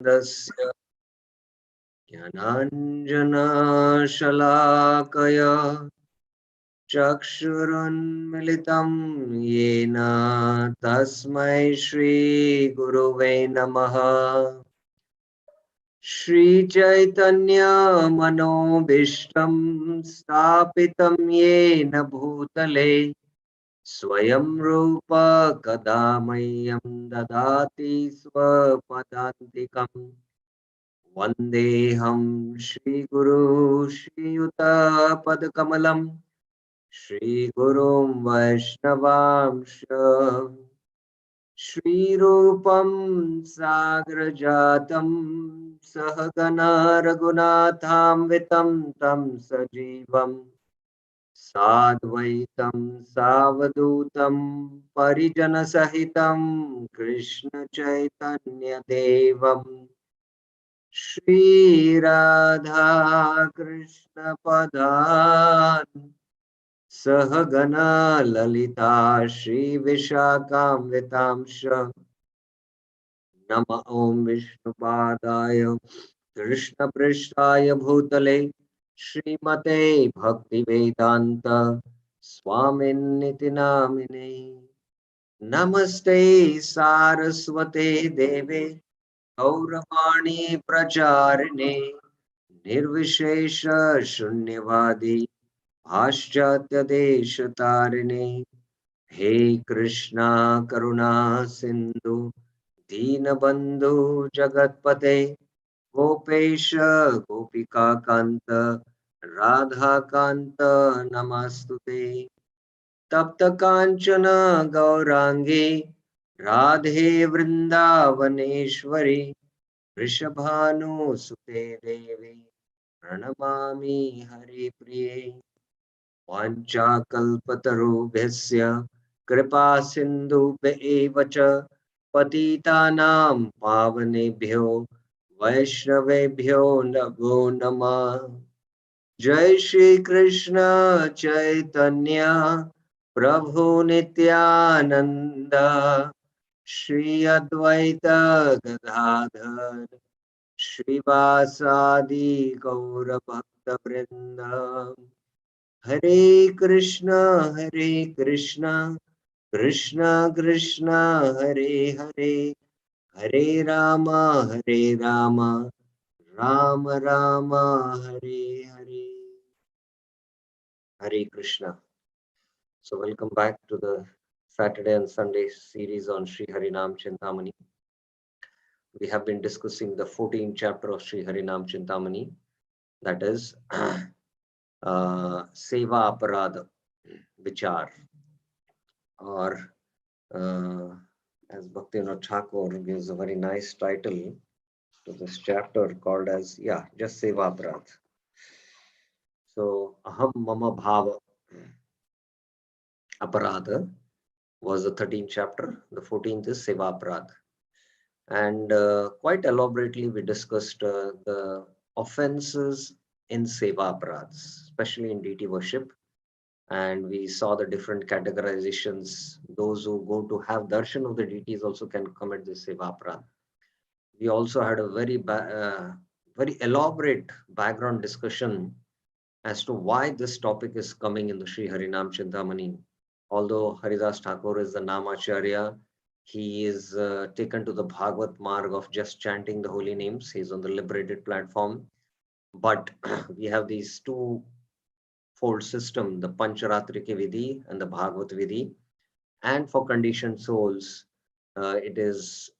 Tasya Jnananjanashalakaya Chakshurunmilitam Yena Tasmai Shri Guruve Namaha Shri Chaitanya Manobishtam Stapitam Yena Bhutale Swayam Rupa Kadamayam Dadati Swapadantikam Vandeham Shri Guru Shri Yuta Padkamalam Shri Gurum Vaishnavamsha Shri Rupam Sagrajatam Sahagana Raghunatham Vitam Tam Sajivam Sadvaitam Savadutam Parijana Sahitam Krishna Chaitanya Devam Shri Radha Krishna Padan Sahagana Lalita Shri Vishakam Vitamsha Nama Om Vishnupadaya Krishna Prishtaya Bhutale Srimate Bhakti Vedanta Swamin Niti Namine Namaste Saraswate Deve Gauravani Pracharine Nirvishesha Shunyavadi Paschatya Deshatarine He Krishna Karuna Sindhu Deenabandhu Jagatpate Gopesha Gopika Kanta Radha Kanta Namastute Tapta Kanchana Gaurangi Radhe Vrindavaneshwari Vrishabhanu Sute Devi Pranamami Hari Priye Vancha Kalpatarubhyasya Kripa Sindhu Evacha Patitanam Pavanebhyo Vaishnavebhyo Namo Namah Jai Shri Krishna Chaitanya Prabhu Nityananda Shri Advaita Gadadhar Shrivasadi Gaura Bhakta Vrinda Hare Krishna Krishna Krishna Hare Hare Hare Rama Rama Rama Hare Hare Hare Krishna. So welcome back to the Saturday and Sunday series on Sri Harinam Chintamani. We have been discussing the 14th chapter of Sri Harinam Chintamani, that is Seva Aparadha Vichar, or as Bhaktivinoda Thakur gives a very nice title to this chapter called as, just Seva Aparadha. So Aham Mama Bhava Aparadha was the 13th chapter. The 14th is Seva Aparadha. And quite elaborately, we discussed the offenses in Seva Aparadhas, especially in deity worship. And we saw the different categorizations. Those who go to have darshan of the deities also can commit this Seva Aparadha. We also had a very elaborate background discussion as to why this topic is coming in the Sri Harinam Chintamani. Although Haridas Thakur is the Namacharya, he is taken to the Bhagavad Marg of just chanting the holy names. He's on the liberated platform. But we have these two-fold system, the Pancharatrika Vidhi and the Bhagavad Vidhi. And for conditioned souls, it is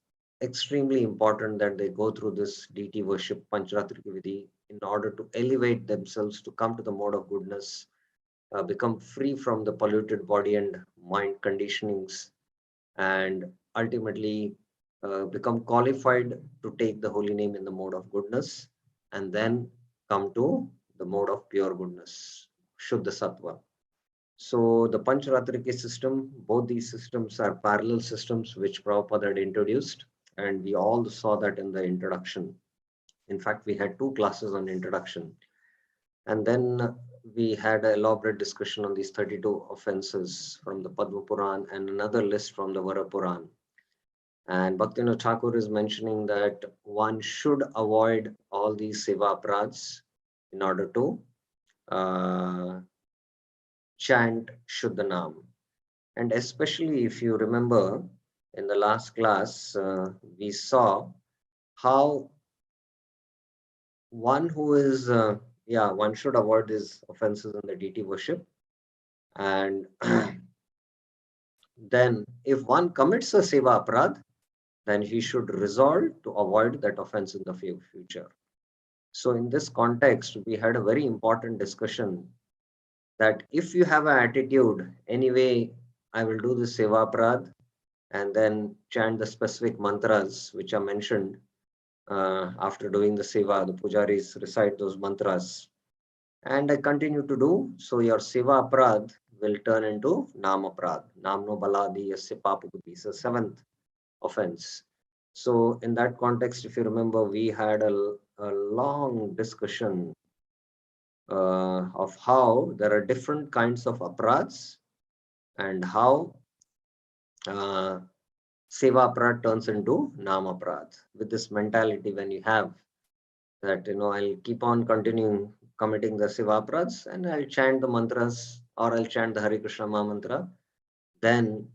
extremely important that they go through this deity worship Pancharatrika Vidhi in order to elevate themselves to come to the mode of goodness, become free from the polluted body and mind conditionings, and ultimately become qualified to take the holy name in the mode of goodness, and then come to the mode of pure goodness, Shuddha Sattva. So the Pancharatrika system, both these systems are parallel systems which Prabhupada had introduced, and we all saw that in the introduction. In fact, we had two classes on introduction. And then we had an elaborate discussion on these 32 offenses from the Padma Puran and another list from the Vara Puran. And Bhaktivinoda Thakur is mentioning that one should avoid all these seva aparadhs in order to uh, chant Shuddhanam. And especially if you remember in the last class, we saw how one who is, one should avoid these offenses in the deity worship. And then if one commits a seva aparadh, then he should resolve to avoid that offense in the future. So in this context, we had a very important discussion that if you have an attitude, anyway, I will do this seva aparadh and then chant the specific mantras which are mentioned after doing the seva, the pujaris recite those mantras. And I continue to do, so your seva aparadh will turn into nam aparadh. Namno baladi yasya papagati is the seventh offense. So in that context, if you remember, we had a long discussion of how there are different kinds of aparadhs and how uh, seva aparadh turns into nam aparadh. With this mentality, when you have that, I'll keep on continuing committing the seva aparadhs and I'll chant the mantras or I'll chant the Hare Krishna Maha mantra, then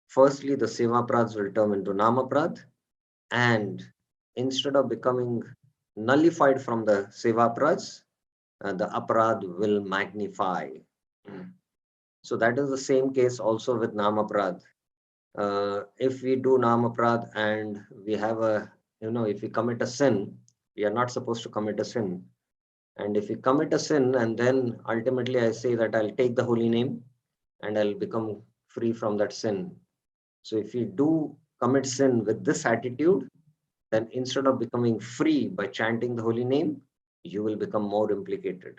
firstly the seva aparadhs will turn into nam aparadh, and instead of becoming nullified from the seva aparadhs, the aparadh will magnify. So that is the same case also with nam aparadh. If we do nam aparadh and we have if we commit a sin, we are not supposed to commit a sin. And if we commit a sin and then ultimately I say that I'll take the holy name and I'll become free from that sin. So if you do commit sin with this attitude, then instead of becoming free by chanting the holy name, you will become more implicated.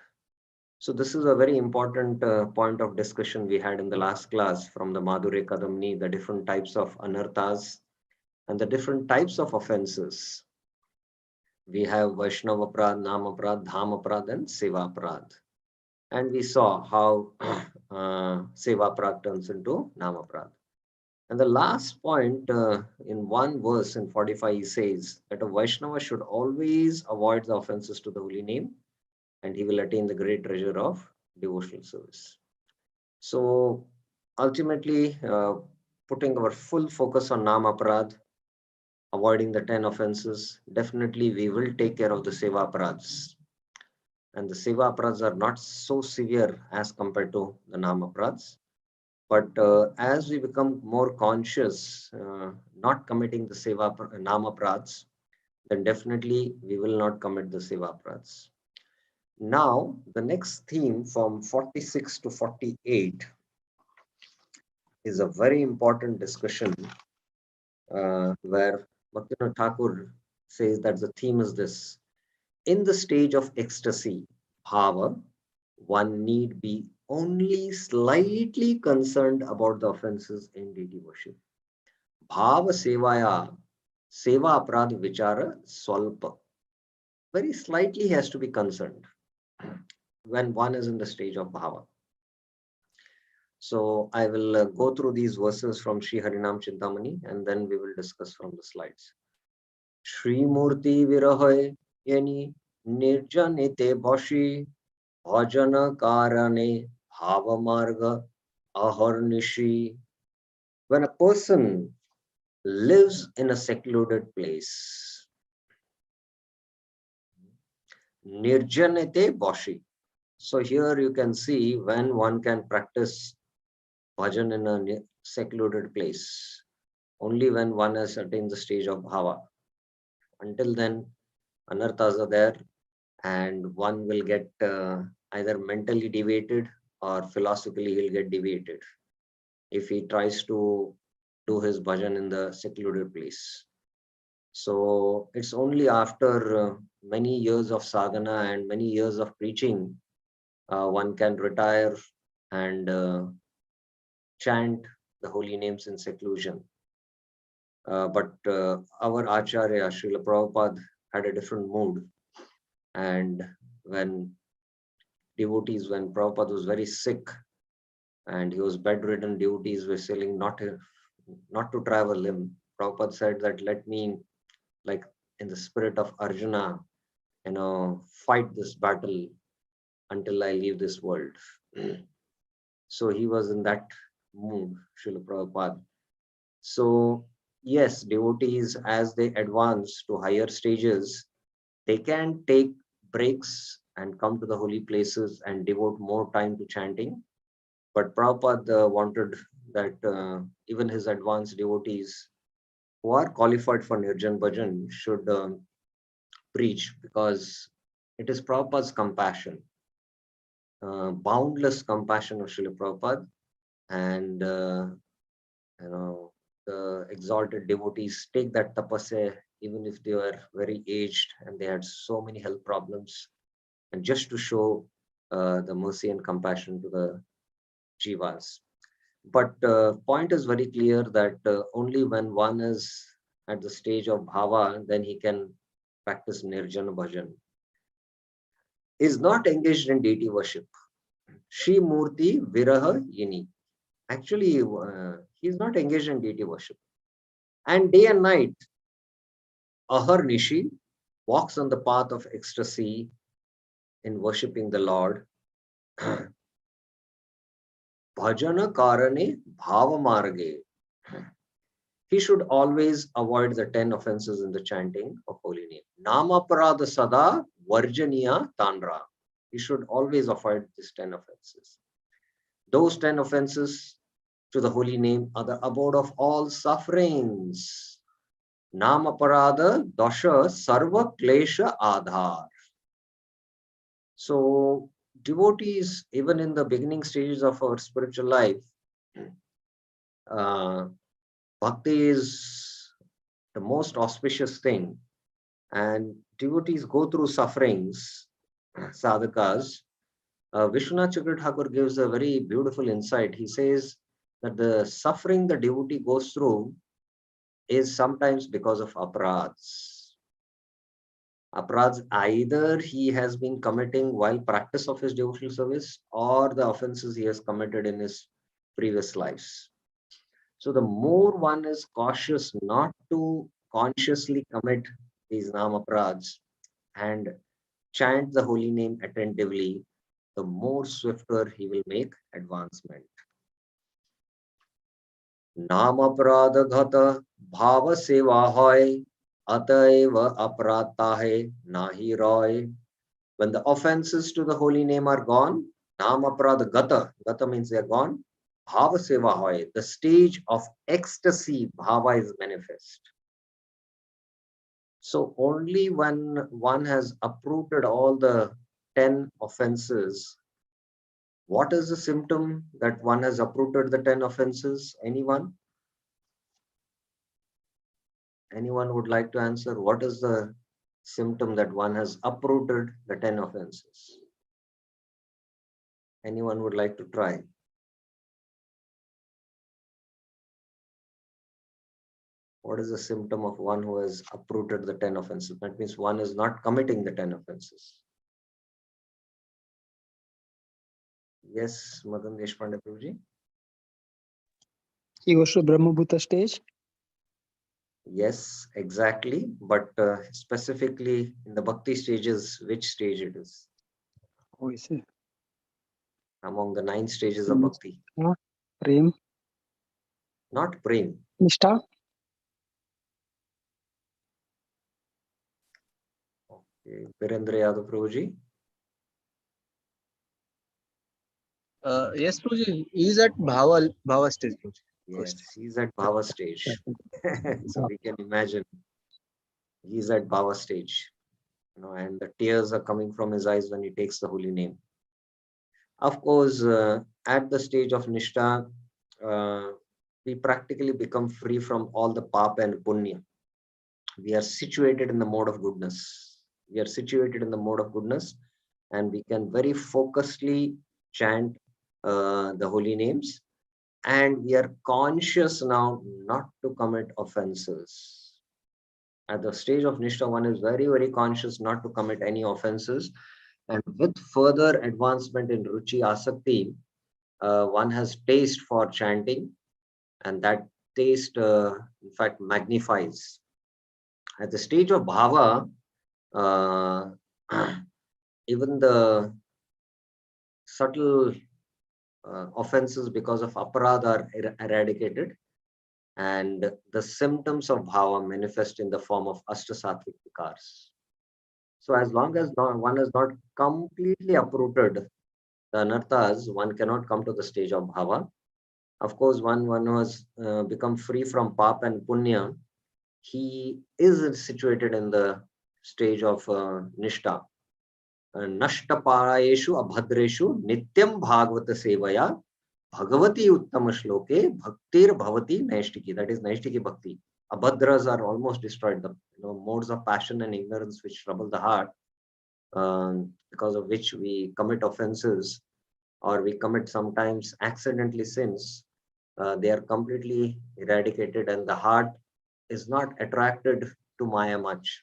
So this is a very important point of discussion we had in the last class from the Madhurya Kadamni, the different types of anarthas and the different types of offenses. We have Vaishnava Aparadh, Nam Aparadh, Dham Aparadh, and Seva Aparadh. And we saw how Seva Aparadh turns into Nam Aparadh. And the last point in one verse in 45, he says that a Vaishnava should always avoid the offenses to the holy name and he will attain the great treasure of devotional service. So ultimately, putting our full focus on Nam Aparadh, avoiding the 10 offenses, definitely we will take care of the Seva Aparadhs. And the Seva Aparadhs are not so severe as compared to the Nam Aparadhs. But as we become more conscious, not committing the Seva Nam Aparadhs, then definitely we will not commit the Seva Aparadhs. Now, the next theme from 46 to 48 is a very important discussion where Bhaktivinoda Thakur says that the theme is this: in the stage of ecstasy, bhava, one need be only slightly concerned about the offenses in deity worship. Bhava sevaya, seva aparadha vichara swalpa. Very slightly has to be concerned when one is in the stage of bhava. So I will go through these verses from Sri Harinam Chintamani and then we will discuss from the slides. Shri Murti Virahoy Yani Nirjanite Boshi Bhajana Karane Bhava Marga Ahornishi. When a person lives in a secluded place, Nirjanite Boshi. So here you can see when one can practice bhajan in a secluded place, only when one has attained the stage of bhava. Until then, anarthas are there and one will get either mentally deviated or philosophically he'll get deviated if he tries to do his bhajan in the secluded place. So it's only after many years of sadhana and many years of preaching, one can retire and chant the holy names in seclusion. But our Acharya, Srila Prabhupada, had a different mood. And when Prabhupada was very sick and he was bedridden, devotees were saying not to travel him. Prabhupada said that let me, like in the spirit of Arjuna, fight this battle until I leave this world. So he was in that mood, Srila Prabhupada. So yes, devotees, as they advance to higher stages, they can take breaks and come to the holy places and devote more time to chanting. But Prabhupada wanted that even his advanced devotees who are qualified for Nirjan Bhajan should preach, because it is Prabhupada's compassion, boundless compassion of Srila Prabhupada, and the exalted devotees take that tapasya even if they were very aged and they had so many health problems, and just to show the mercy and compassion to the jivas. But point is very clear that only when one is at the stage of bhava, then he can practice nirjana bhajan. Is not engaged in deity worship. Shri Murti Viraha Yini. Actually, he is not engaged in deity worship. And day and night, Ahar Nishi walks on the path of ecstasy in worshipping the Lord. Bhajana Karane Bhava Marge. He should always avoid the 10 offenses in the chanting of holy name. Namaparada Sada Varjaniya Tanra. He should always avoid these 10 offenses. Those 10 offenses to the holy name are the abode of all sufferings. Namaparada Dasha Sarva Klesha Adhar. So, devotees, even in the beginning stages of our spiritual life, bhakti is the most auspicious thing, and devotees go through sufferings, sadhakas. Vishwanath Chakra Thakur gives a very beautiful insight. He says that the suffering the devotee goes through is sometimes because of aparadhs. Aparadhs, either he has been committing while practice of his devotional service, or the offenses he has committed in his previous lives. So the more one is cautious not to consciously commit these namaprads and chant the holy name attentively, the more swifter he will make advancement. Namaprada ghata bhava seva hoy ataiva aprata hai nahi roy. When the offenses to the holy name are gone, namaprada gata means they are gone. Bhava seva hoy, the stage of ecstasy, bhava is manifest. So only when one has uprooted all the 10 offenses, what is the symptom that one has uprooted the 10 offenses? Anyone? Anyone would like to answer? What is the symptom that one has uprooted the 10 offenses? Anyone would like to try? What is the symptom of one who has uprooted the 10 offenses? That means one is not committing the 10 offenses. Yes, Madan Deshpande Prabhuji. He goes to Brahmabhuta stage. Yes, exactly. But specifically in the bhakti stages, which stage it is? Oh, is it? Among the 9 stages of bhakti. Prem. Not prem. Nishtha. Okay. Virendra Yadav Prabhuji. Yes, Prabhuji, he is at Bhava stage. Prabhuji. Yes, he's at Bhava stage. So we can imagine he's at Bhava stage, and the tears are coming from his eyes when he takes the holy name. Of course, at the stage of Nishtha, we practically become free from all the papa and punya. We are situated in the mode of goodness. We are situated in the mode of goodness, and we can very focusedly chant the holy names. And we are conscious now not to commit offenses. At the stage of Nishtha, one is very, very conscious not to commit any offenses. And with further advancement in Ruchi Asakti, one has taste for chanting, and that taste, in fact, magnifies. At the stage of bhava, uh, even the subtle offenses because of aparad are eradicated, and the symptoms of bhava manifest in the form of ashtasattvic vikars. So as long as one has not completely uprooted the anarthas, one cannot come to the stage of bhava. Of course, one who has become free from pap and punya, he is situated in the stage of nishta. Nashtapayeshu abhadreshu nityam bhagavata sevaya bhagavati uttama shloke bhaktir bhavati naishtiki. That is naishtiki bhakti. Abhadras are almost destroyed. The modes of passion and ignorance which trouble the heart, because of which we commit offenses or we commit sometimes accidentally sins, they are completely eradicated and the heart is not attracted to Maya much.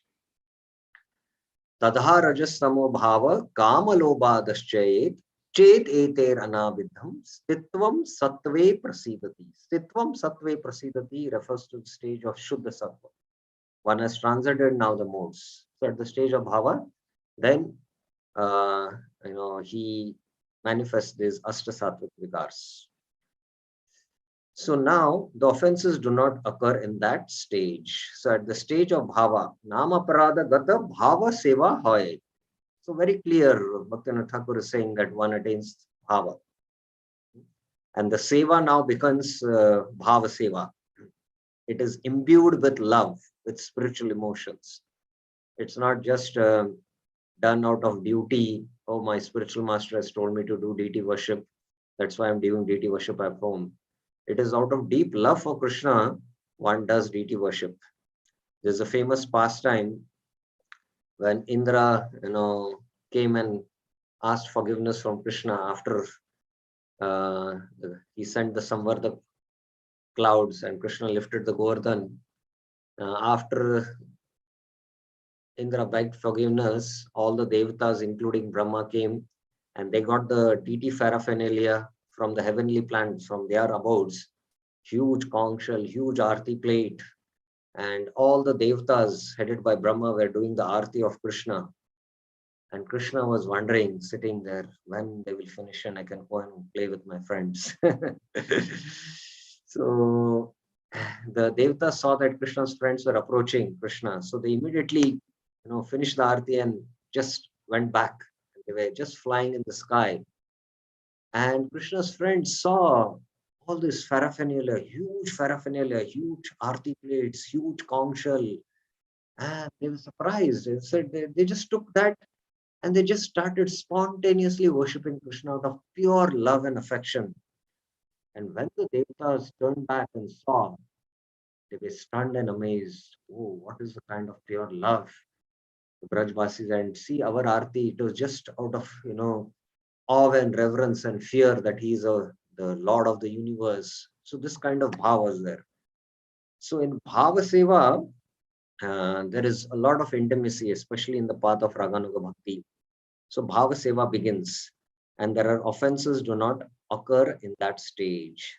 Tadha rajastamo bhava kamalobhadaschayet chet eter anabidham stitvam sattve prasidati. Stitvam sattve prasidati refers to the stage of Shuddha Sattva. One has transcended now the modes. So at the stage of bhava, then he manifests these ashtasattvic vigars. So now the offenses do not occur in that stage. So at the stage of bhava, nama parada gata bhava seva hoy. So very clear, Bhaktivinoda Thakur is saying that one attains bhava. And the seva now becomes bhava seva. It is imbued with love, with spiritual emotions. It's not just done out of duty. Oh, my spiritual master has told me to do deity worship. That's why I'm doing deity worship at home. It is out of deep love for Krishna one does deity worship. There's a famous pastime when Indra, came and asked forgiveness from Krishna after he sent the Samvardak clouds and Krishna lifted the Govardhan. After Indra begged forgiveness, all the devatas, including Brahma, came and they got the deity paraphernalia from the heavenly planets, from their abodes. Huge conch shell, huge arti plate, and all the devatas headed by Brahma were doing the arti of Krishna. And Krishna was wondering, sitting there, when they will finish and I can go and play with my friends. So the devatas saw that Krishna's friends were approaching Krishna. So they immediately, finished the arti and just went back. They were just flying in the sky. And Krishna's friends saw all this paraphernalia, huge arti plates, huge conch shell. And they were surprised. They said they just took that and they just started spontaneously worshipping Krishna out of pure love and affection. And when the devatas turned back and saw, they were stunned and amazed. Oh, what is the kind of pure love? The Brajvasis, and see our Aarti, it was just out of, awe and reverence and fear that he is the Lord of the universe. So this kind of bhava was there. So in bhava seva, there is a lot of intimacy, especially in the path of Raganuga Bhakti. So bhava seva begins, and there are offenses do not occur in that stage.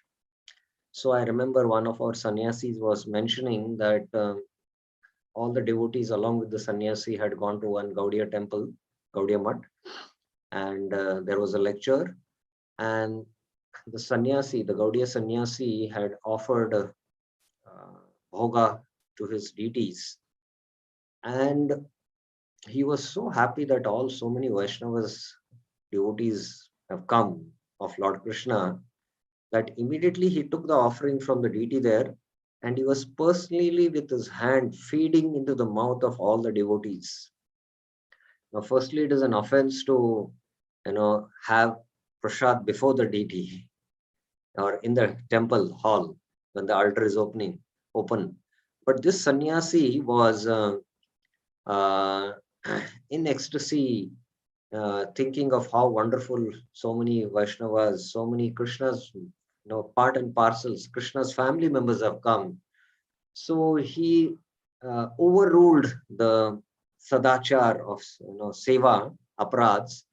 So I remember one of our sannyasis was mentioning that all the devotees along with the sannyasi had gone to one Gaudiya temple, Gaudiya Mutt, and there was a lecture, and the sannyasi, the Gaudiya sannyasi, had offered bhoga to his deities, and he was so happy that so many Vaishnavas devotees have come of Lord Krishna, that immediately he took the offering from the deity there and he was personally with his hand feeding into the mouth of all the devotees. Now, firstly, it is an offense to, have prasad before the deity or in the temple hall when the altar is open. But this sannyasi was in ecstasy, thinking of how wonderful so many Vaishnavas, so many Krishna's, part and parcels, Krishna's family members have come. So he overruled the sadachar of, seva, aparads,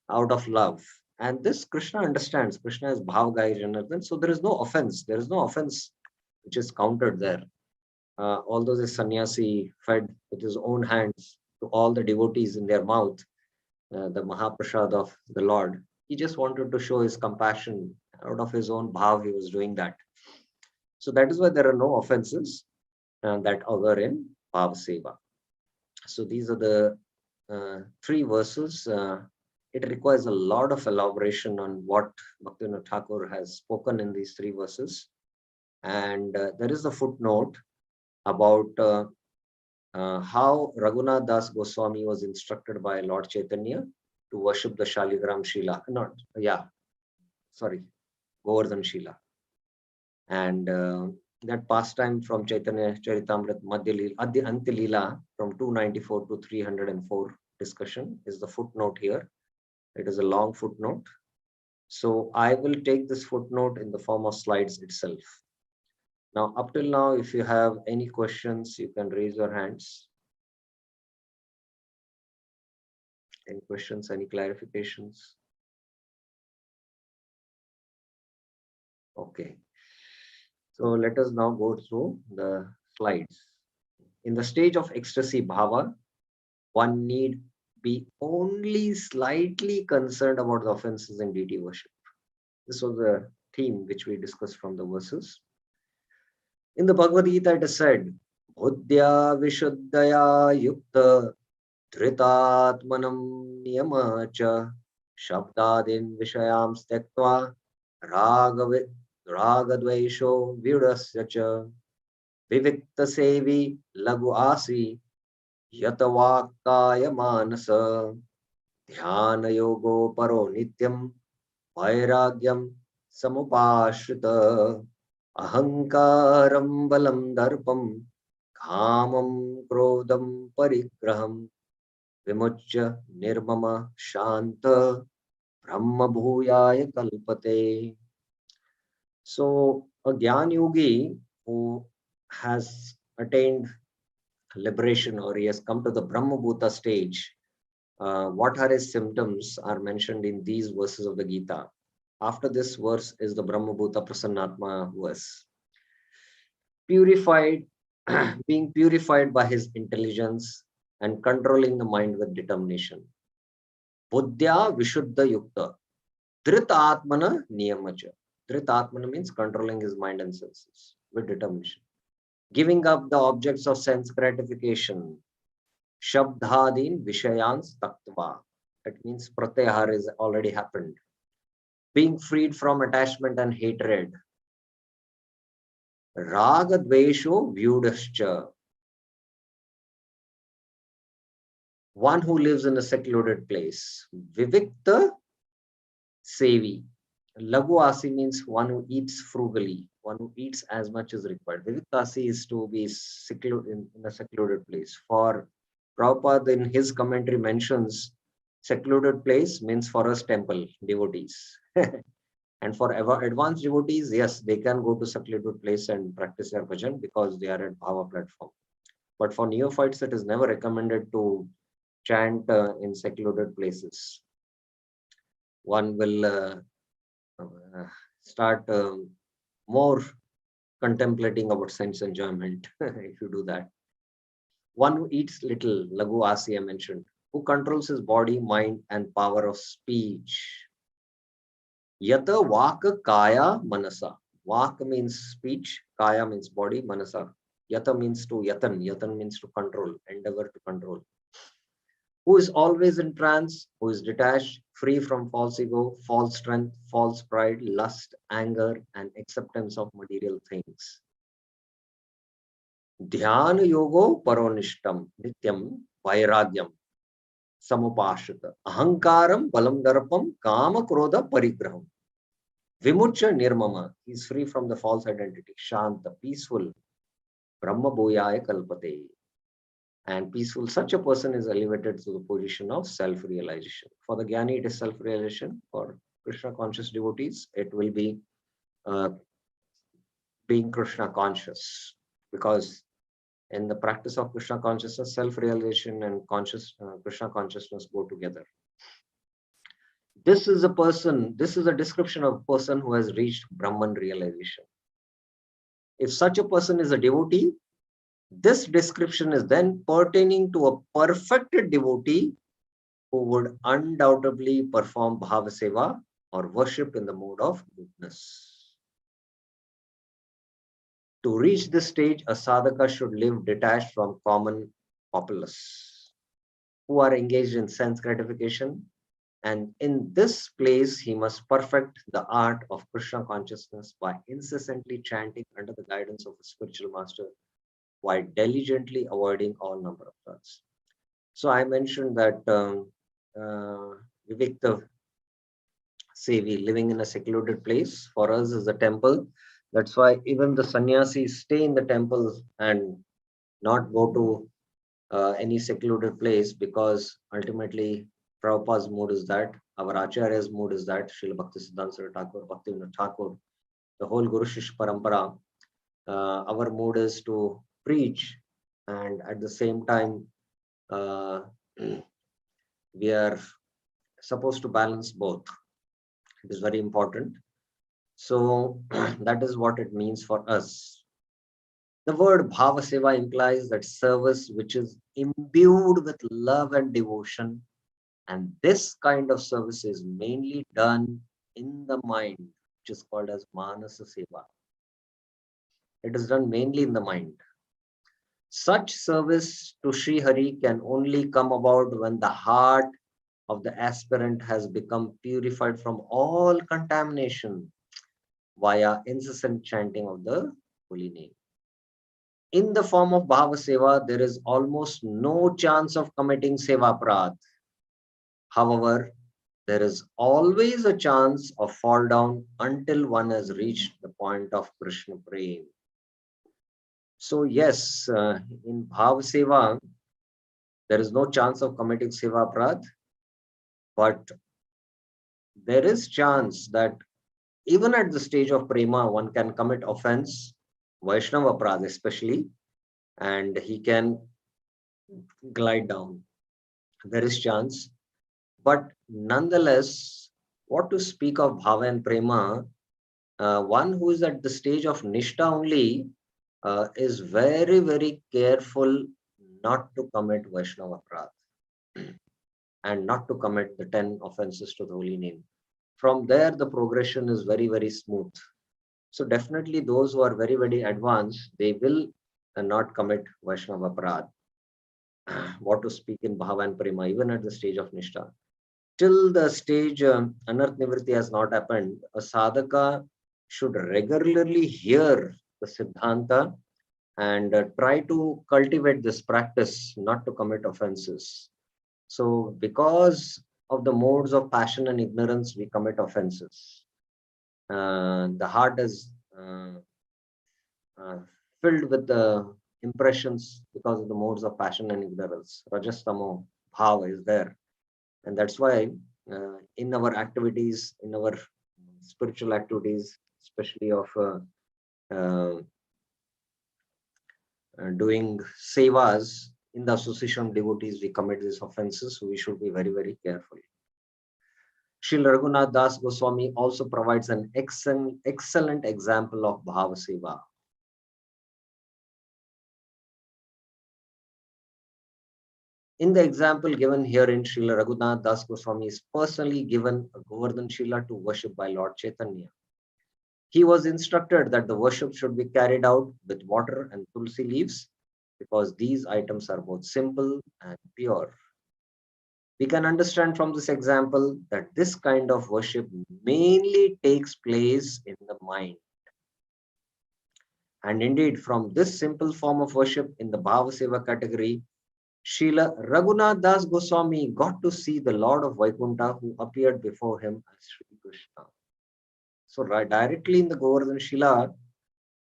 out of love. And this Krishna understands. Krishna is Bhavgai Janardhan. So there is no offense. There is no offense which is counted there. Although the sannyasi fed with his own hands to all the devotees in their mouth, the Mahaprasad of the Lord, he just wanted to show his compassion. Out of his own bhav, he was doing that. So that is why there are no offenses that occur in Bhav Seva. So these are the three verses. It requires a lot of elaboration on what Bhaktivinoda Thakur has spoken in these three verses. And there is a footnote about how Raghunath Das Goswami was instructed by Lord Chaitanya to worship the Shaligram Shila. Govardhan Shila. And that pastime from Chaitanya Charitamrita Antilila from 294 to 304 discussion is the footnote here. It is a long footnote. So I will take this footnote in the form of slides itself. Now, up till now, if you have any questions, you can raise your hands. Any questions, any clarifications? Okay. So let us now go through the slides. In the stage of ecstasy bhava, one need be only slightly concerned about the offenses in deity worship. This was the theme which we discussed from the verses. In the Bhagavad Gita, it is said, Buddhya Vishuddhaya Yukta Dhritatmanam Niyamacha Shabdadin Vishayam Stektva Ragadvaisho Vyudasya Cha Vivikta Sevi Lagu Asi Yatavakaya Manasa Dhyana Yogo Paro Nityam Vairagyam Samupashrita Ahankaram Balam Darpam Kamam Krodam Parigraham Vimuchya Nirmama Shanta Brahma Bhuyaya Kalpate. So a Gyan Yogi who has attained liberation, or he has come to the Brahma Bhuta stage, what are his symptoms are mentioned in these verses of the Gita. After this verse is the Brahma Bhuta Prasannatma verse. Purified, being purified by his intelligence and controlling the mind with determination. Buddhya Vishuddha Yukta. Dhrita Atmana Niyamacha. Dhrita Atmana means controlling his mind and senses with determination. Giving up the objects of sense gratification. Shabdhadin Vishayans Taktva. That means Pratyahar is already happened. Being freed from attachment and hatred. Raga Dvesho Vyudascha. One who lives in a secluded place. Vivikta Sevi. Lagu-asi means one who eats frugally, one who eats as much as required. Viviktasi is to be secluded in a secluded place. For Prabhupada in his commentary mentions secluded place means for us temple devotees. And for advanced devotees, yes, they can go to secluded place and practice their bhajan because they are at Bhava platform. But for neophytes, it is never recommended to chant in secluded places. One will start more contemplating about sense enjoyment if you do that. One who eats little, Lagu Asi I mentioned, who controls his body, mind, and power of speech. Yata Vaka Kaya Manasa. Vaka means speech, Kaya means body, Manasa. Yata means to yatan. Yatan means to control, endeavor to control. Who is always in trance, who is detached, free from false ego, false strength, false pride, lust, anger, and acceptance of material things. Dhyana yogo paronishtam, nityam, vairagyam, samupashita, ahankaram, balam darpam, kama krodha parigraham. Vimucha nirmama, he is free from the false identity, shanta, peaceful, brahma bhuyaya kalpate. And peaceful, such a person is elevated to the position of self-realization. For the Jnani, it is self-realization. For Krishna conscious devotees, it will be being Krishna conscious. Because in the practice of Krishna consciousness, self-realization and Krishna consciousness go together. This is a person, this is a description of a person who has reached Brahman realization. If such a person is a devotee, this description is then pertaining to a perfected devotee who would undoubtedly perform bhava seva or worship in the mode of goodness. To reach this stage, a sadhaka should live detached from common populace who are engaged in sense gratification. And in this place, he must perfect the art of Krishna consciousness by incessantly chanting under the guidance of a spiritual master while diligently avoiding all number of thoughts. So I mentioned that Vivikta Sevi, living in a secluded place, for us is a temple. That's why even the sannyasis stay in the temple and not go to any secluded place, because ultimately Prabhupada's mood is that, our Acharya's mood is that, Srila Bhaktisiddhanta Saraswati Thakur, Bhaktivinoda Thakur, the whole Guru Shishya Parampara, our mood is to preach, and at the same time, we are supposed to balance both. It is very important. So that is what it means for us. The word Bhava Seva implies that service which is imbued with love and devotion. And this kind of service is mainly done in the mind, which is called as Manasa Seva. It is done mainly in the mind. Such service to Sri Hari can only come about when the heart of the aspirant has become purified from all contamination via incessant chanting of the holy name. In the form of Bhava Seva, there is almost no chance of committing Seva Prad. However, there is always a chance of fall down until one has reached the point of Krishna Prem. So yes, in Bhava Seva, there is no chance of committing Seva Prad, but there is chance that even at the stage of Prema, one can commit offense, Vaishnava Prad especially, and he can glide down. There is chance. But nonetheless, what to speak of Bhava and Prema, one who is at the stage of Nishta only is very, very careful not to commit Vaishnava Prad and not to commit the 10 offenses to the holy name. From there, the progression is very, very smooth. So definitely those who are very, very advanced, they will not commit Vaishnava Prad. What to speak in Bhava and Prema, even at the stage of Nishta. Till the stage Anarth Nivritti has not happened, a sadhaka should regularly hear the Siddhanta and try to cultivate this practice not to commit offenses. So because of the modes of passion and ignorance, we commit offenses. The heart is filled with the impressions because of the modes of passion and ignorance. Rajastamo bhava is there. And that's why in our activities, in our spiritual activities, especially of doing sevas in the association of devotees, we commit these offenses. So we should be very, very careful. Srila Raghunath Das Goswami also provides an excellent example of Bhava Seva. In the example given herein, Srila Raghunath Das Goswami is personally given a Govardhan Shila to worship by Lord Chaitanya. He was instructed that the worship should be carried out with water and tulsi leaves because these items are both simple and pure. We can understand from this example that this kind of worship mainly takes place in the mind. And indeed, from this simple form of worship in the Bhava Seva category, Srila Raghunath Das Goswami got to see the Lord of Vaikuntha who appeared before him as Sri Krishna. So right directly in the Govardhan Shila,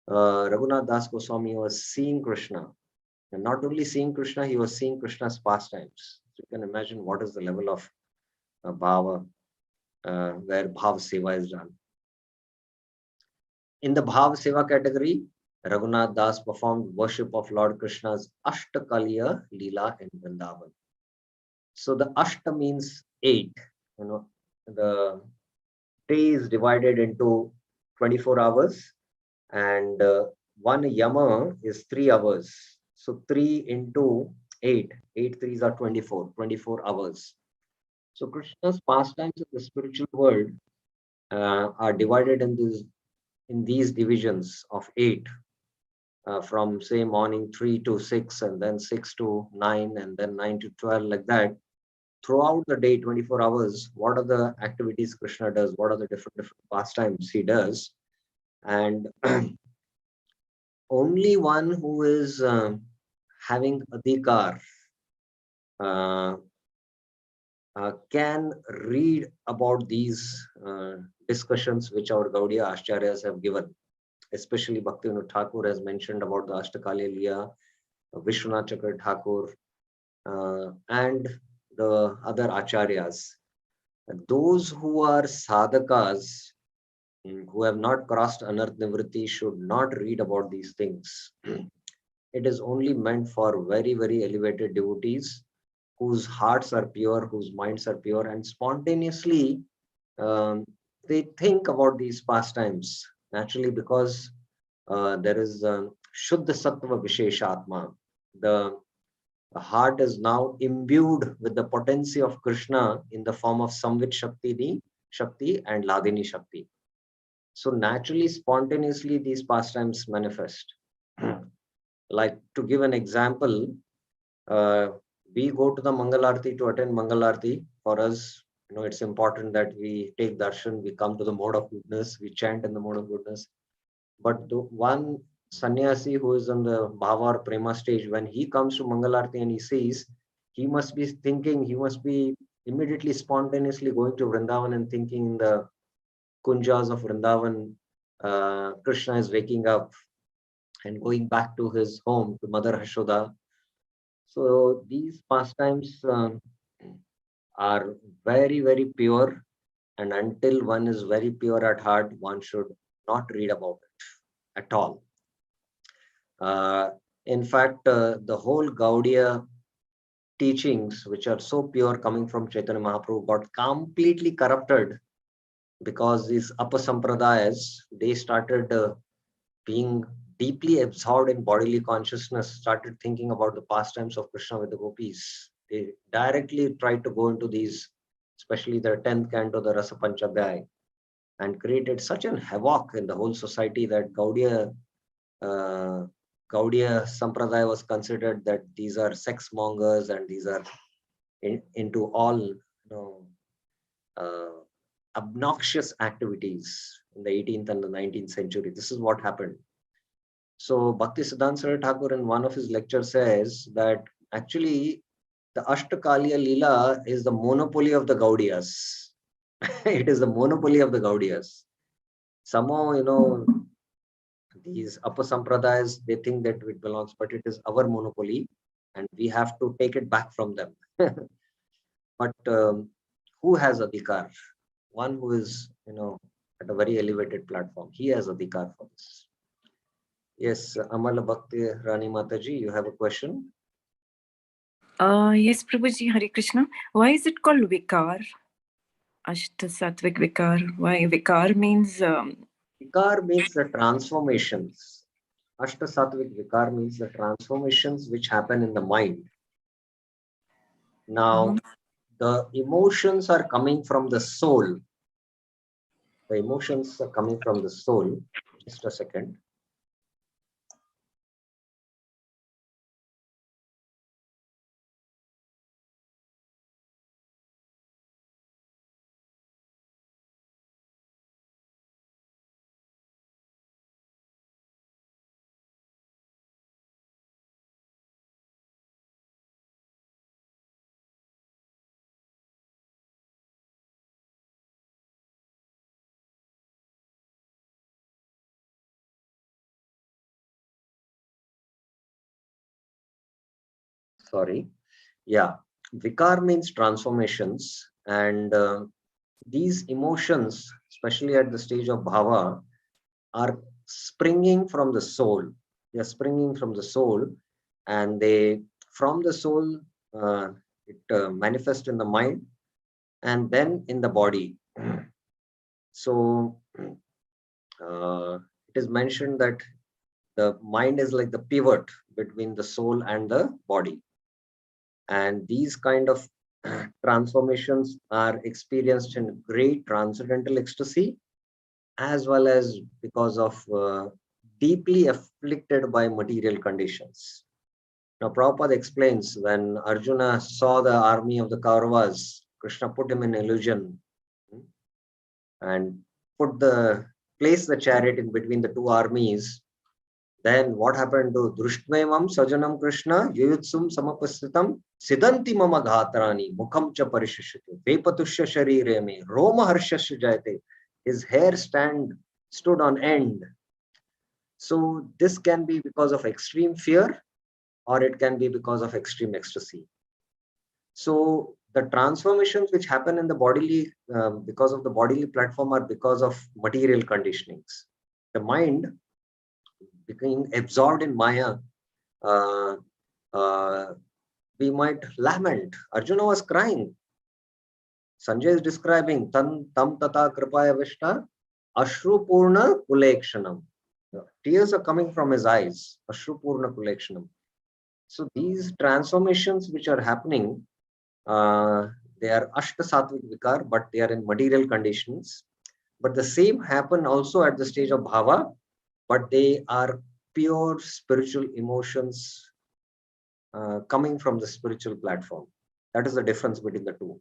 Raghunath Das Goswami was seeing Krishna. And not only seeing Krishna, he was seeing Krishna's pastimes. So you can imagine what is the level of Bhava, where Bhava Seva is done. In the Bhava Seva category, Raghunath Das performed worship of Lord Krishna's Ashtakaliya Leela in Vrindavan. So the Ashta means 8. The day is divided into 24 hours, and one yama is 3 hours. So 3 into 8, 8 threes are 24, 24 hours. So Krishna's pastimes in the spiritual world are divided in these divisions of 8, from say morning 3 to 6, and then 6 to 9, and then 9 to 12, like that. Throughout the day, 24 hours, what are the activities Krishna does? What are the different pastimes he does? And only one who is having adhikar uh, can read about these discussions which our Gaudiya Acharyas have given. Especially Bhaktivinoda Thakur has mentioned about the Ashtakali Liya, Vishwanath Chakra Thakur, and the other Acharyas. Those who are sadhakas, who have not crossed Anarth Nivritti, should not read about these things. It is only meant for very, very elevated devotees whose hearts are pure, whose minds are pure, and spontaneously they think about these pastimes naturally, because there is Shuddha Sattva Visheshatma. The heart is now imbued with the potency of Krishna in the form of Samvit Shakti and Ladini Shakti. So naturally, spontaneously, these pastimes manifest. Like, to give an example, we go to the Mangalarti to attend Mangalarti. For us, it's important that we take darshan, we come to the mode of goodness, we chant in the mode of goodness. But the one sannyasi who is on the bhava or prema stage, when he comes to Mangalarti and he sees, he must be thinking, he must be immediately spontaneously going to Vrindavan and thinking in the kunjas of Vrindavan, Krishna is waking up and going back to his home, to Mother Hashoda. So these pastimes are very, very pure, and until one is very pure at heart, one should not read about it at all. In fact, the whole Gaudiya teachings, which are so pure coming from Chaitanya Mahaprabhu, got completely corrupted because these apasampradayas, they started being deeply absorbed in bodily consciousness, started thinking about the pastimes of Krishna with the gopis. They directly tried to go into these, especially the 10th canto, the Rasa Panchabhyay, and created such an havoc in the whole society that uh, Gaudiya Sampradaya was considered that these are sex mongers and these are into all uh, obnoxious activities in the 18th and the 19th century. This is what happened. So Bhakti Siddhanta Saraswati Thakur in one of his lectures says that actually the Ashtakaliya Leela is the monopoly of the Gaudiyas. It is the monopoly of the Gaudiyas. Somehow, these upper sampradayas, they think that it belongs, but it is our monopoly and we have to take it back from them. But who has adhikar? One who is, at a very elevated platform. He has adhikar for this. Yes, Amala Bhakti Rani Mataji, you have a question? Yes, Prabhuji, Hare Krishna. Why is it called Vikar? Ashta Satvik Vikar. Why Vikar means? Vikar means the transformations. Ashta Sattvic Vikar means the transformations which happen in the mind. Now, the emotions are coming from the soul. The emotions are coming from the soul. Just a second. Sorry. Yeah. Vikar means transformations, and these emotions, especially at the stage of bhava, are springing from the soul. They are springing from the soul, and from the soul, it manifests in the mind and then in the body. So it is mentioned that The mind is like the pivot between the soul and the body. And these kind of transformations are experienced in great transcendental ecstasy, as well as because of deeply afflicted by material conditions. Now, Prabhupada explains when Arjuna saw the army of the Kauravas, Krishna put him in illusion and placed the chariot in between the two armies. Then what happened to Drushtmemam Sajanam Krishna Yuyutsum Samapasitam Siddhanti Mama Ghatrani Mukham Cha Parishishite Vepatushya Sharire Me Roma Harshasya Jayate. His hair stood on end. So this can be because of extreme fear, or it can be because of extreme ecstasy. So the transformations which happen in the bodily, because of the bodily platform, are because of material conditionings. The mind becoming absorbed in Maya, uh, uh, we might lament. Arjuna was crying. Sanjay is describing tam tata kripaya vishta ashru purna kulekshanam. Tears are coming from his eyes. Ashru purna kulekshanam. So these transformations which are happening, they are ashta sattvic vikar, but they are in material conditions. But the same happen also at the stage of bhava, but they are pure spiritual emotions coming from the spiritual platform. That is the difference between the two.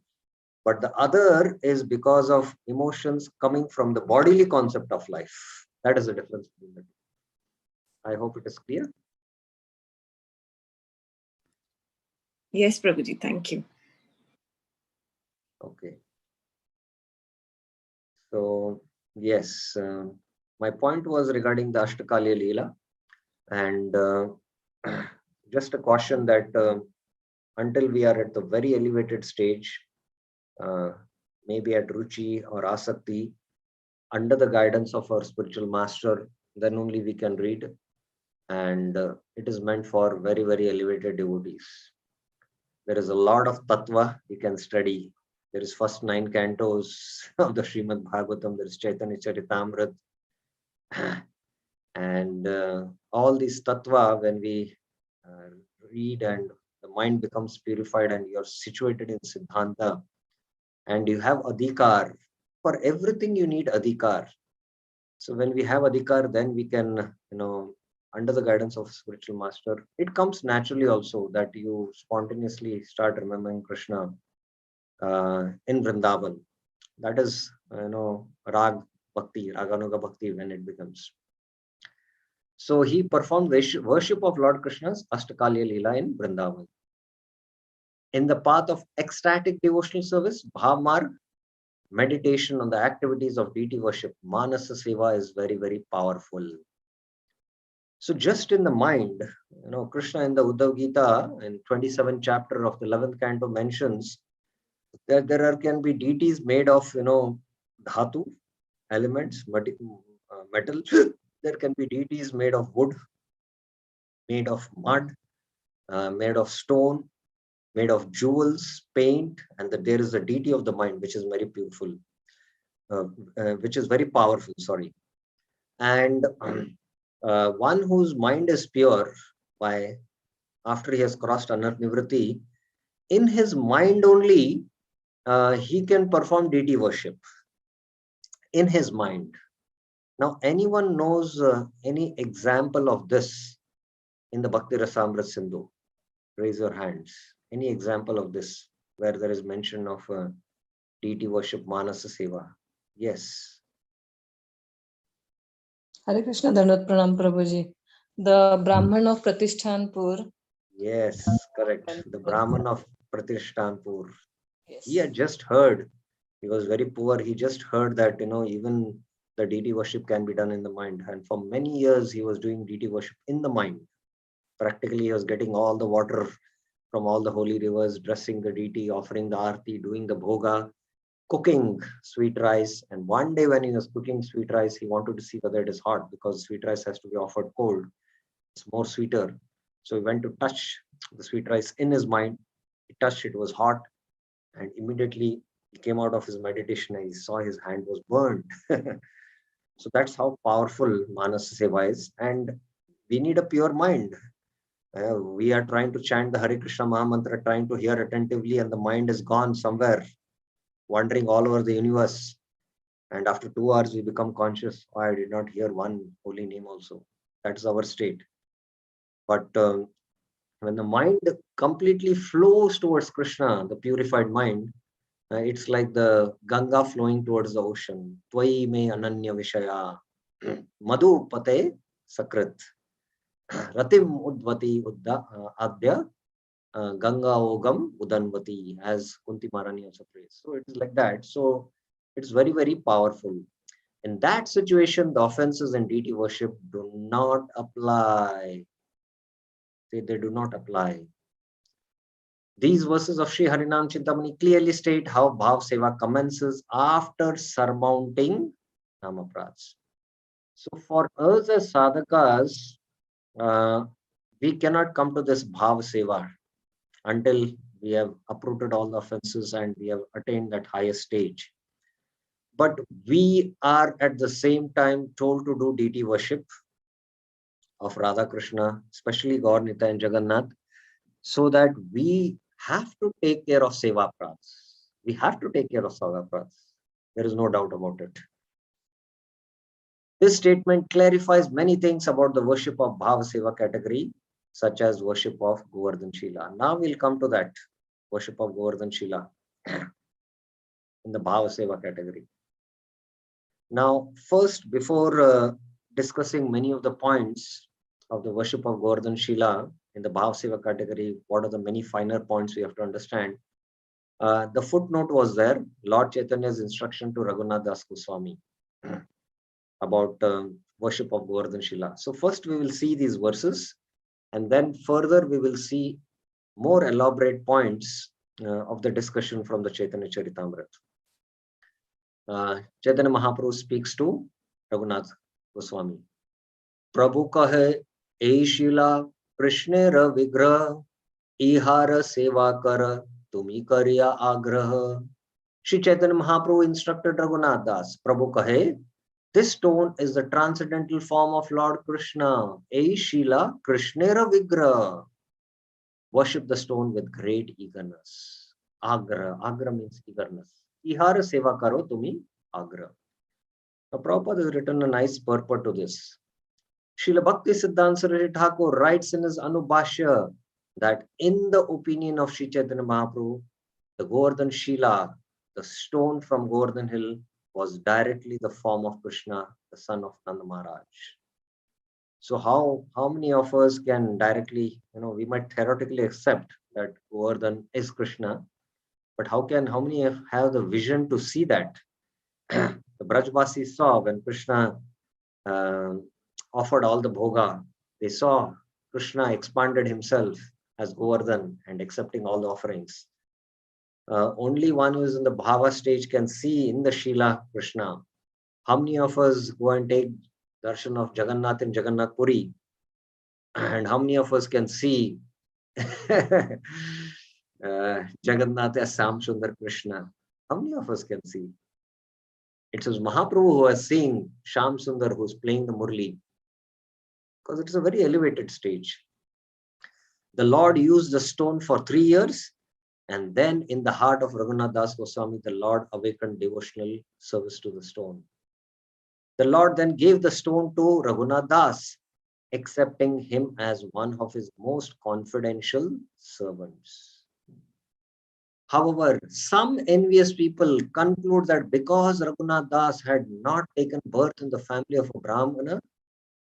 But the other is because of emotions coming from the bodily concept of life. That is the difference between the two. I hope it is clear. Yes, Prabhuji, thank you. Okay. So, yes, my point was regarding the Ashtakalya Leela. And just a caution that until we are at the very elevated stage, maybe at Ruchi or Asakti, under the guidance of our spiritual master, then only we can read. And it is meant for very, very elevated devotees. There is a lot of tattva you can study. There is first 9 cantos of the Srimad Bhagavatam. There is Chaitanya Charitamrita. And all these tattva, when we read and the mind becomes purified and you're situated in Siddhanta and you have adhikar. For everything you need adhikar. So when we have adhikar, then we can, under the guidance of spiritual master, it comes naturally also that you spontaneously start remembering Krishna in Vrindavan. That is, rag bhakti, raganuga bhakti when it becomes. So he performed worship of Lord Krishna's Ashtakalya Leela in Vrindavan. In the path of ecstatic devotional service, Bhavmarg, meditation on the activities of deity worship, Manasa Seva, is very, very powerful. So just in the mind, Krishna in the Uddhav Gita in 27th chapter of the 11th canto mentions that there can be deities made of, dhatu, elements, metal. There can be deities made of wood, made of mud, made of stone, made of jewels, paint, and that there is a deity of the mind, which is very beautiful, which is very powerful, sorry. And one whose mind is pure, after he has crossed Anarth Nivriti, in his mind only, he can perform deity worship. In his mind. Now, anyone knows any example of this in the Bhakti Rasamrita Sindhu? Raise your hands. Any example of this where there is mention of deity worship, Manasa Seva? Yes. Hare Krishna, Dandavat Pranam Prabhuji. The Brahman of Pratishtanpur. Yes, correct. The Brahman of Pratishtanpur. Yes. He had just heard, he was very poor, he just heard that, even the deity worship can be done in the mind. And for many years, he was doing deity worship in the mind. Practically, he was getting all the water from all the holy rivers, dressing the deity, offering the arti, doing the bhoga, cooking sweet rice. And one day when he was cooking sweet rice, he wanted to see whether it is hot because sweet rice has to be offered cold. It's more sweeter. So he went to touch the sweet rice in his mind. He touched, it was hot. And immediately he came out of his meditation and he saw his hand was burned. So that's how powerful Manasa Seva is. And We need a pure mind. We are trying to chant the Hare Krishna Mahamantra, trying to hear attentively, and the mind is gone somewhere, wandering all over the universe. And after 2 hours, we become conscious. Oh, I did not hear one holy name also. That's our state. But when the mind completely flows towards Krishna, the purified mind, it's like the Ganga flowing towards the ocean. Tvai me ananya vishaya, madhu pate sakrit, ratim udvati adya, Ganga ogam udanvati, as Kunti Maharani also prays. So it is like that. So it's very, very powerful. In that situation, the offenses in deity worship do not apply. They do not apply. These verses of Sri Harinam Chintamani clearly state how Bhav Seva commences after surmounting Namaprats. So for us as sadhakas, we cannot come to this Bhav Seva until we have uprooted all the offenses and we have attained that highest stage. But we are at the same time told to do deity worship of Radha Krishna, especially Gaur Nitya and Jagannath, so that we have to take care of Seva Prats. We have to take care of Seva Prats. There is no doubt about it. This statement clarifies many things about the worship of Bhava Seva category, such as worship of Govardhan Shila. Now we'll come to that worship of Govardhan Shila in the Bhava Seva category. Now, first, before discussing many of the points of the worship of Govardhan Shila in the Bhava Seva category, what are the many finer points we have to understand? The footnote was there, Lord Chaitanya's instruction to Raghunath Das Goswami about worship of Govardhan Shila. So first we will see these verses, and then further we will see more elaborate points of the discussion from the Chaitanya Charitamrita. Chaitanya Mahaprabhu speaks to Raghunath Goswami. Prabhu kahe ei Shila Krishnera vigrah ihara seva kar tumi karya agrah. Shri Chaitanya Mahaprabhu instructed Raghunath Das. Prabhu kahe, this stone is the transcendental form of Lord Krishna. Ei Shila Krishnera vigrah. Worship the stone with great eagerness. Agra. Agra means eagerness. Ihara seva karo tumi agra. Now Prabhupada has written a nice purport to this. Srila Bhakti Siddhanta Saraswati Thakur writes in his Anubhashya that in the opinion of Sri Chaitanya Mahaprabhu, the Govardhan Shila, the stone from Govardhan Hill, was directly the form of Krishna, the son of Nanda Maharaj. So how many of us can directly, we might theoretically accept that Govardhan is Krishna, but how many have the vision to see that? The Brajvasi saw when Krishna offered all the bhoga, they saw Krishna expanded himself as Govardhan and accepting all the offerings. Only one who is in the Bhava stage can see in the Shila Krishna. How many of us go and take darshan of Jagannath in Jagannath Puri? And how many of us can see Jagannath as Sam Sundar Krishna? How many of us can see? It was Mahaprabhu who was seeing Sham Sundar, who is playing the Murli, because it is a very elevated stage. The Lord used the stone for 3 years, and then in the heart of Raghunath Das Goswami, the Lord awakened devotional service to the stone. The Lord then gave the stone to Raghunath Das, accepting him as one of his most confidential servants. However, some envious people conclude that because Raghunath Das had not taken birth in the family of a Brahmana,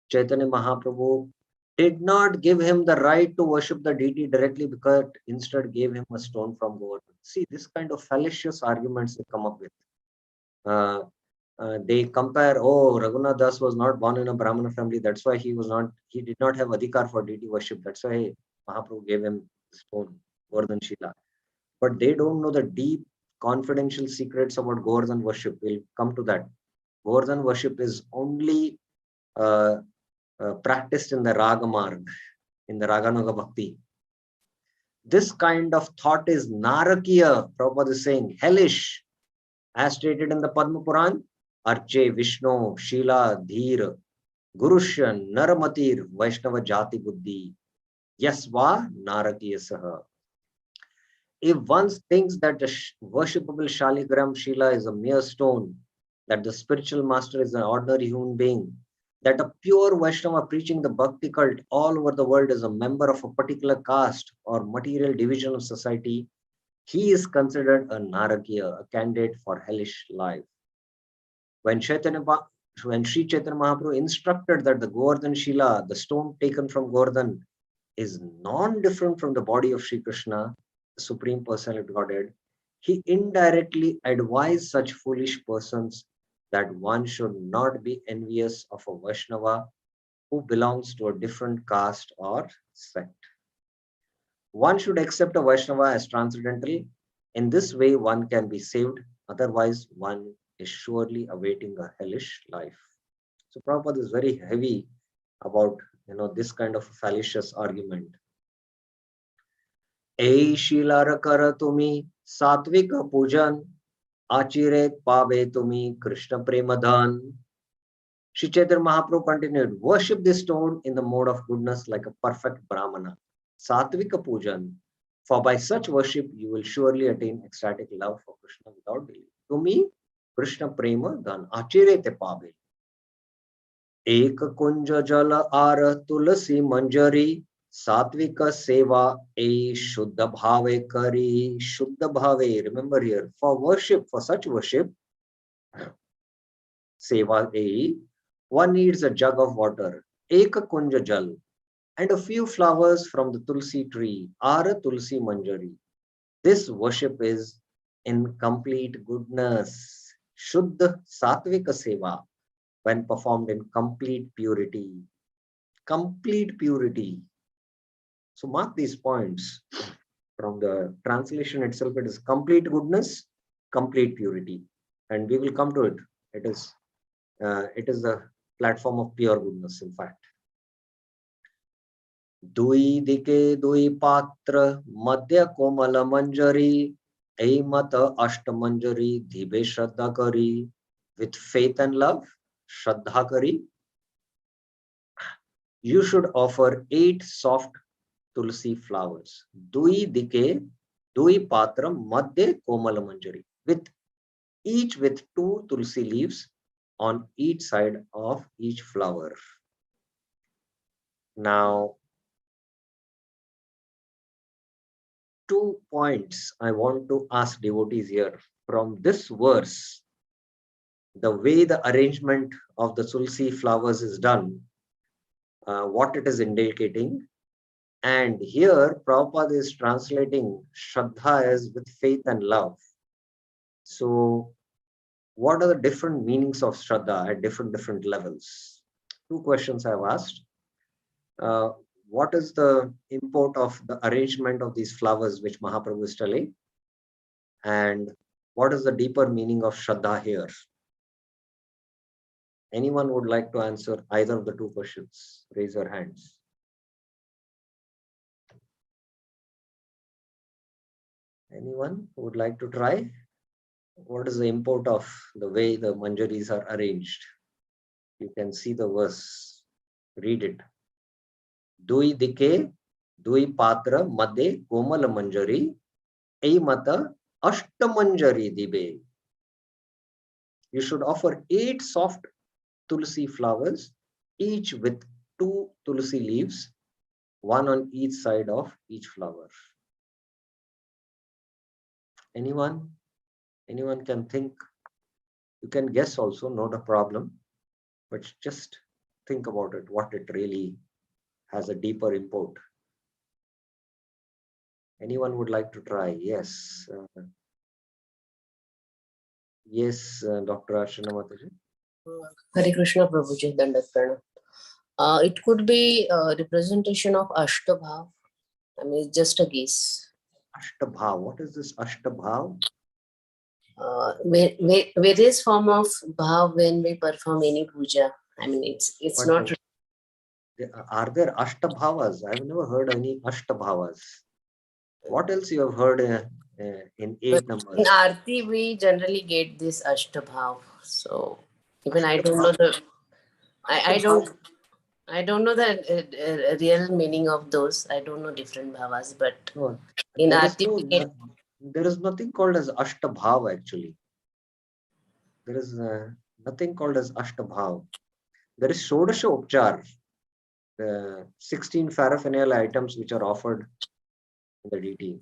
Chaitanya Mahaprabhu did not give him the right to worship the deity directly, because instead gave him a stone from Govardhan. See, this kind of fallacious arguments they come up with. They compare, Raghunath Das was not born in a Brahmana family, that's why he did not have adhikar for deity worship. That's why Mahaprabhu gave him the stone, Govardhan Shila. But they don't know the deep confidential secrets about Govardhan worship. We'll come to that. Govardhan worship is only practiced in the Raga Marg, in the Raganuga Bhakti. This kind of thought is Narakiya, Prabhupada is saying, hellish, as stated in the Padma Puran, Arche Vishnu, Shila, Dhir, Gurushan Naramatir Vaishnava Jati Buddhi Yasva Narakiyasaha. If one thinks that the worshipable Shaligram Shila is a mere stone, that the spiritual master is an ordinary human being, that a pure Vaishnava preaching the Bhakti cult all over the world is a member of a particular caste or material division of society, he is considered a Narakiya, a candidate for hellish life. When Sri Chaitanya Mahaprabhu instructed that the Govardhan Shila, the stone taken from Govardhan, is non-different from the body of Sri Krishna, the Supreme Personality of Godhead, he indirectly advised such foolish persons that one should not be envious of a Vaishnava who belongs to a different caste or sect. One should accept a Vaishnava as transcendental. In this way, one can be saved. Otherwise, one is surely awaiting a hellish life. So Prabhupada is very heavy about this kind of fallacious argument. Ei Shilara kara tumi satvika pujan achire pabe tumi Krishna premadhan. Sri Chaitanya Mahaprabhu continued, worship this stone in the mode of goodness like a perfect Brahmana. Satvika pujan. For by such worship, you will surely attain ecstatic love for Krishna without delay. Tumi Krishna prema dhan achire te pabe. Ek kunja jala ara tulasi manjari satvika seva e shuddha bhave kari. Shuddha bhave, remember here, for worship, for such worship, seva e, one needs a jug of water, ek kunja jal, and a few flowers from the tulsi tree, ara tulsi manjari. This worship is in complete goodness. Shuddha satvika seva, when performed in complete purity. Complete purity. So mark these points. From the translation itself, it is complete goodness, complete purity. And we will come to it. It is the platform of pure goodness, in fact. Dui dike dui patra madhya komala manjari aimata ashtamanjari dhibe shraddha kari. With faith and love, shraddha kari, you should offer 8 soft tulsi flowers. Dui dike, dui patra madhya komala manjari. Each with 2 tulsi leaves on each side of each flower. Now, 2 points I want to ask devotees here. From this verse, the way the arrangement of the tulsi flowers is done, what it is indicating. And here, Prabhupada is translating Shraddha as with faith and love. So, what are the different meanings of Shraddha at different levels? 2 questions I have asked. What is the import of the arrangement of these flowers which Mahaprabhu is telling? And what is the deeper meaning of Shraddha here? Anyone would like to answer either of the 2 questions? Raise your hands. Anyone who would like to try? What is the import of the way the manjaris are arranged? You can see the verse. Read it. Dui dike, dui patra madhe komala manjari, aimata ashtamanjari dibe. You should offer 8 soft tulsi flowers, each with 2 tulsi leaves, 1 on each side of each flower. Anyone? Anyone can think? You can guess also, not a problem. But just think about it, what it really has a deeper import. Anyone would like to try? Yes. Yes, Dr. Harinama. Hare Krishna Prabhuji, Dandat Pranam. It could be a representation of Ashtabhav. I mean, it's just a guess. Ashtabhav. What is this Ashtabhav? Various form of bhav when we perform any puja. I mean, it's not. Are there Ashtabhavas? I've never heard any Ashtabhavas. What else you have heard in 8 numbers? In Aarti, we generally get this Ashtabhav. So even I don't know the. I don't know the real meaning of those. I don't know different bhavas, but No, in there is articulate, there is nothing called as Ashtabhav actually. There is nothing called as Ashtabhav. There is Shodasha Upchar, the 16 paraffinial items which are offered in the deity.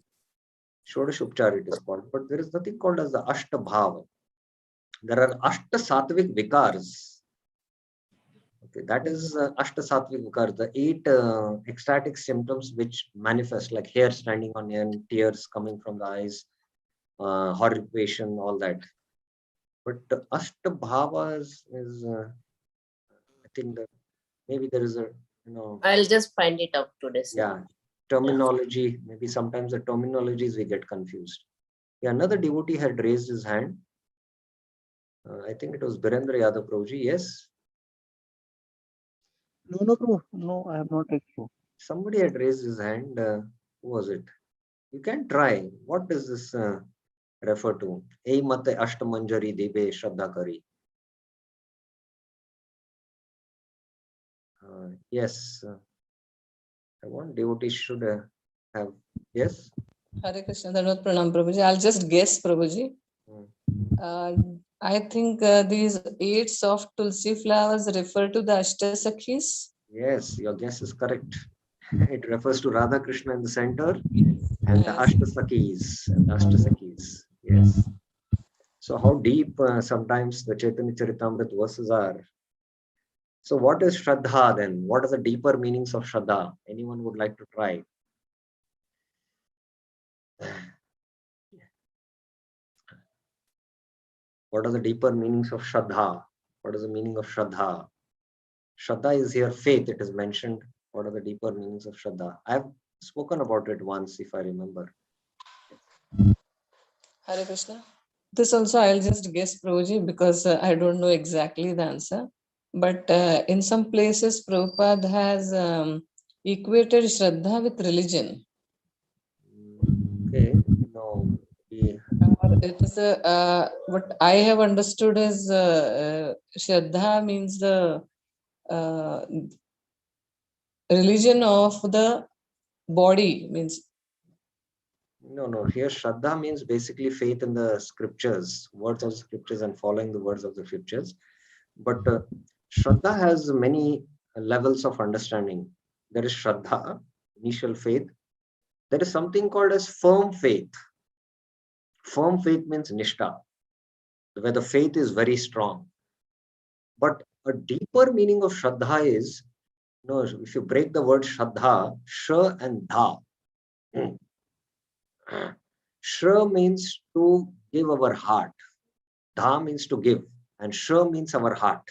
Shodasha Upchar it is called, but there is nothing called as the Ashtabhav. There are Ashta Sattvic Vikars. Okay, that is Ashta Sattvic Vikars, the 8 ecstatic symptoms which manifest like hair standing on end, tears coming from the eyes, horripation, all that. But the Ashtabhavas is, I think that maybe there is a, I'll just find it out today. Sir. yeah, terminology. Maybe sometimes the terminologies we get confused. Yeah, another devotee had raised his hand. I think it was Birendra Yadav Prabhuji. Yes, No, Prabhu. No, I have not read through. somebody had raised his hand. Who was it? You can try. What does this refer to? Ei mate ashtamanjari debe shraddha kari. Yes, I want devotees should have. Yes. Hare Krishna, Dandavat Pranam Prabhuji. I'll just guess, Prabhuji. I think these 8 soft tulsi flowers refer to the Ashtasakhis. Yes, your guess is correct. It refers to Radha Krishna in the center and the Ashtasakis. Yes. So how deep sometimes the Chaitanya Charitamrita verses are. So what is Shraddha then? What are the deeper meanings of Shraddha? Anyone would like to try? What are the deeper meanings of Shraddha? What is the meaning of Shraddha? Shraddha is here faith, it is mentioned. What are the deeper meanings of Shraddha? I have spoken about it once, if I remember. Hare Krishna. This also I'll just guess, Prabhuji, because I don't know exactly the answer. But in some places, Prabhupada has equated Shraddha with religion. Okay, no. It is what I have understood is Shraddha means the religion of the body, means. No. Here, Shraddha means basically faith in the scriptures, words of scriptures, and following the words of the scriptures. But Shraddha has many levels of understanding. There is Shraddha, initial faith. There is something called as firm faith. Firm faith means Nishtha, where the faith is very strong. But a deeper meaning of Shraddha is, if you break the word Shraddha, Sh and Dha. Shra means to give our heart. Dha means to give. And Shra means our heart.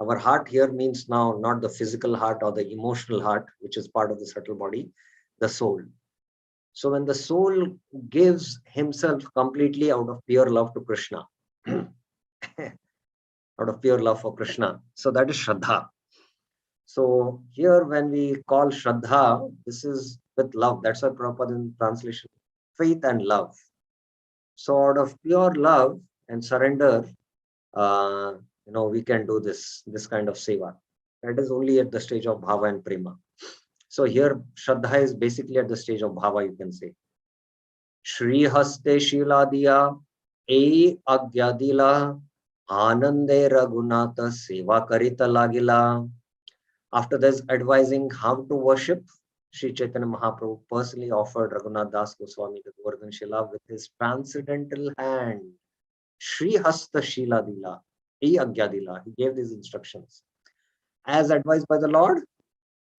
Our heart here means now not the physical heart or the emotional heart, which is part of the subtle body, the soul. So when the soul gives himself completely out of pure love to Krishna, out of pure love for Krishna, so that is Shraddha. So here when we call Shraddha, this is with love. That's why Prabhupada in translation, faith and love. So out of pure love and surrender, we can do this kind of seva. That is only at the stage of bhava and prema. So here Shraddha is basically at the stage of bhava, you can say. Shri haste shila diya, ei agyadila, anande raghunata seva karita lagila. After this advising how to worship, Sri Chaitanya Mahaprabhu personally offered Raghunath Das Goswami the Govardhan Shila with his transcendental hand. Shri Hasta Shila Dila, E Agya Dila. He gave these instructions. As advised by the Lord,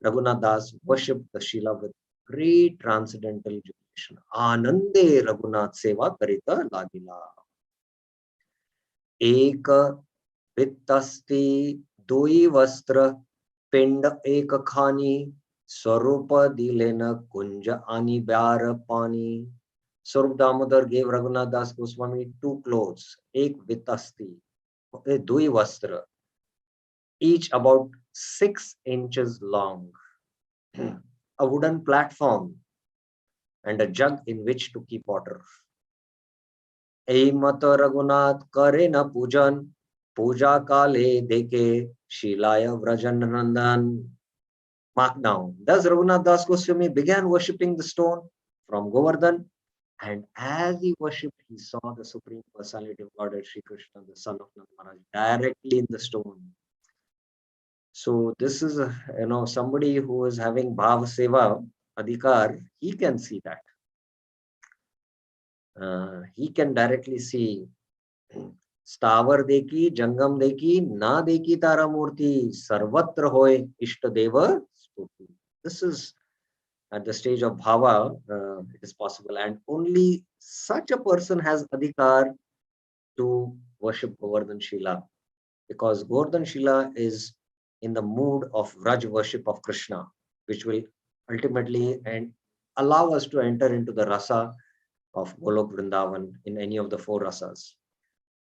Raghunath Das worshipped the Shila with great transcendental jubilation. Anande Raghunath Seva Karita Lagila. Eka Vittasti Doi Vastra पिंड एक खानी स्वरूप दिलेन कुंज ani byar pani. Swarup Damodar gave Raghunath Das Goswami 2 clothes, ek vitasti, dui vastra, each about 6 inches long, a wooden platform, and a jug in which to keep water. Ei mata Raghunath kare na pujan, Puja kale deke Shilaya Vrajanandan. Mark down. Thus Raghunath Das Goswami began worshipping the stone from Govardhan, and as he worshipped, he saw the Supreme Personality of Godhead, Sri Krishna, the son of Nand Maharaj, directly in the stone. So this is somebody who is having Bhav Seva Adhikar, he can see that. He can directly see स्थावर देखी जंगम देखी ना देखी तारा मूर्ति सर्वत्र होय इष्ट देव स्तुति. This is at the stage of bhava, it is possible, and only such a person has adhikar to worship Govardhan Shila, because Govardhan Shila is in the mood of Vraj worship of Krishna, which will ultimately and allow us to enter into the rasa of Golok Vrindavan in any of the four rasas.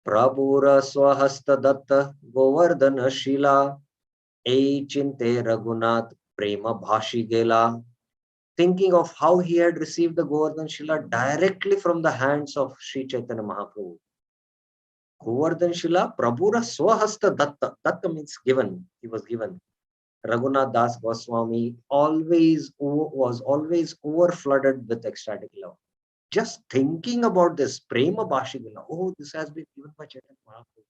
Prabhura Swahasta Datta Govardhana Shila Ei Chinte Raghunath Prema Bhashi Gela. Thinking of how he had received the Govardhan Shila directly from the hands of Sri Chaitanya Mahaprabhu. Govardhan Shila Prabhura Swahasta Datta. Datta means given. He was given. Raghunath Das Goswami was always over flooded with ecstatic love. Just thinking about this, Prema Bhashigala, oh, this has been given by Chaitanya Mahaprabhu.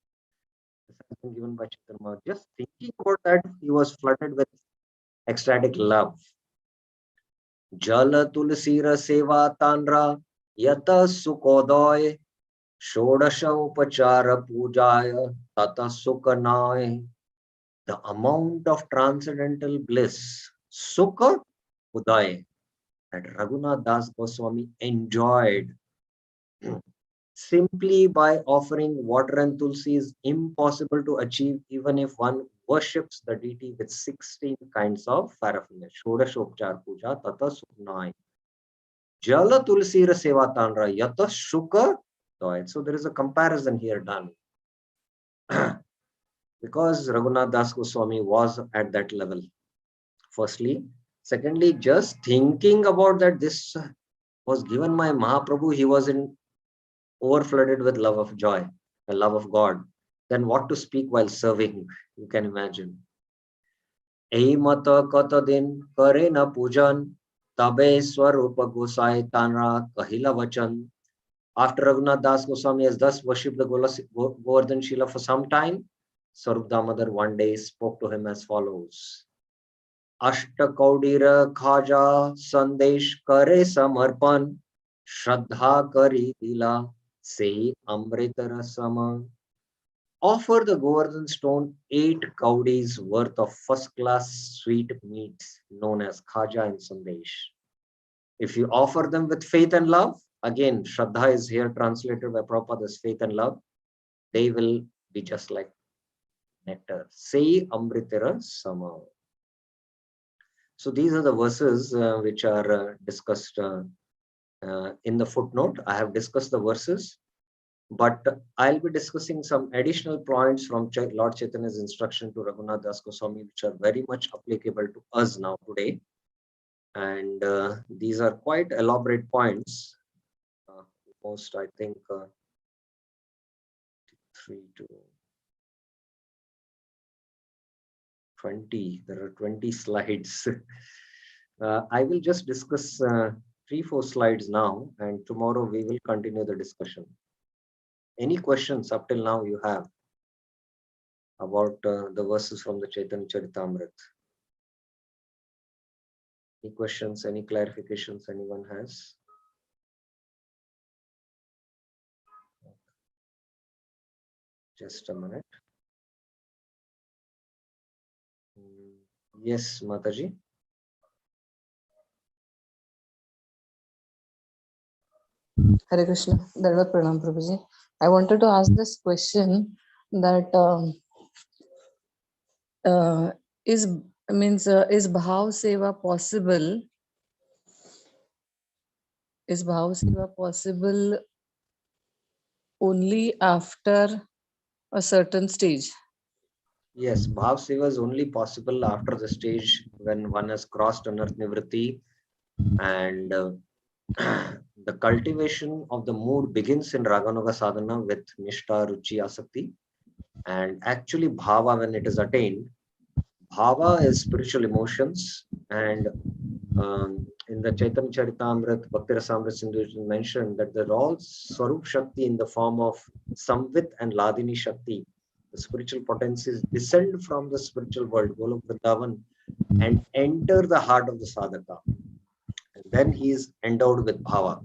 This has been given by Chaitanya Mahaprabhu. Just thinking about that, he was flooded with ecstatic love. Jala Tulasira Seva Tanra Yata Sukodoy Shodasha Upachara Pujaya Tata Sukhanay. The amount of transcendental bliss, Sukha Uday, that Raghunath Das Goswami enjoyed simply by offering water and tulsi is impossible to achieve, even if one worships the deity with 16 kinds of paraphernalia. Shodashopchar puja tata sukhnai. Jala tulsi ra seva tanra yata shuka toy. So there is a comparison here done. Because Raghunath Das Goswami was at that level. Firstly. Secondly, just thinking about that this was given by Mahaprabhu, he was overflooded with love of joy, the love of God. Then what to speak while serving, you can imagine. Ei mata kata din kare na pujan, tabe swarupa gosai tanra kahila vachan. After Raghunath Das Goswami has thus worshipped the Govardhan Shila for some time, Swarup Damodar one day spoke to him as follows. Ashta Kaudira Khaja Sandesh Kare Samarpan Shraddha Kari Dila Say Amritara Sama. Offer the Govardhan stone 8 kaudis worth of first-class sweet meats known as Khaja and Sandesh. If you offer them with faith and love, again, Shraddha is here translated by Prabhupada as faith and love, they will be just like nectar. Say Amritara Sama. So these are the verses which are discussed in the footnote. I have discussed the verses, but I'll be discussing some additional points from Lord Chaitanya's instruction to Raghunath Das Goswami, which are very much applicable to us now today. And these are quite elaborate points. Almost, I think, 3 to 20. There are 20 slides. I will just discuss 3-4 slides now, and tomorrow we will continue the discussion. Any questions up till now you have about the verses from the Chaitanya Charitamrita? Any questions, any clarifications anyone has? Just a minute. Yes, Mataji. Hare Krishna, Dandavat Pranam Prabhuji. I wanted to ask this question that is Bhav Seva possible? Is Bhav Seva possible only after a certain stage? Yes, Bhav Seva is only possible after the stage when one has crossed Anarth Nivritti, and the cultivation of the mood begins in Raganuga Sadhana with Nishta, Ruchi, Asakti. And actually, bhava, when it is attained, bhava is spiritual emotions. And in the Chaitanya Charitamrita, Bhakti Rasamrita Sindhu, it is mentioned that they're all Swarup Shakti in the form of Samvit and Ladini Shakti. The spiritual potencies descend from the spiritual world, Golok Vrindavan, and enter the heart of the sadhaka. And then he is endowed with bhava.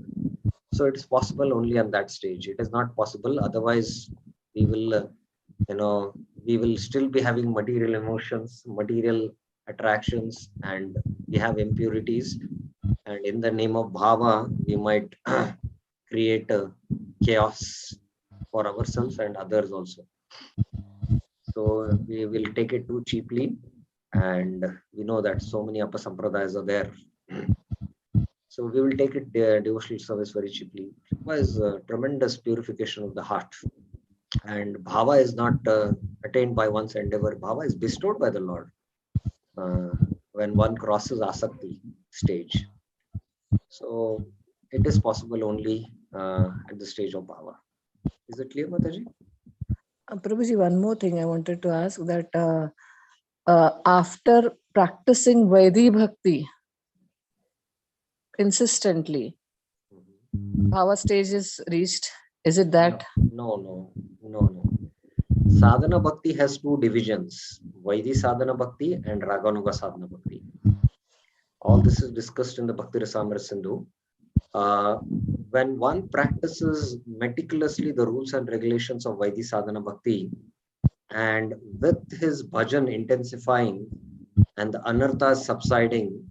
So it is possible only on that stage. It is not possible. Otherwise, we will, we will still be having material emotions, material attractions, and we have impurities. And in the name of bhava, we might create a chaos for ourselves and others also. So we will take it too cheaply, and we know that so many apasampradayas are there. So we will take it devotional service very cheaply. It requires tremendous purification of the heart. And bhava is not attained by one's endeavor. Bhava is bestowed by the Lord when one crosses asakti stage. So it is possible only at the stage of bhava. Is it clear, Mataji? Prabhuji, one more thing I wanted to ask, that after practicing Vaidhi Bhakti consistently, bhava stage is reached. Is it that? No. Sadhana Bhakti has two divisions, Vaidhi Sadhana Bhakti and Raganuga Sadhana Bhakti. All this is discussed in the Bhakti Rasamrita Sindhu. When one practices meticulously the rules and regulations of Vaidhi Sadhana Bhakti, and with his bhajan intensifying and the anarthas subsiding,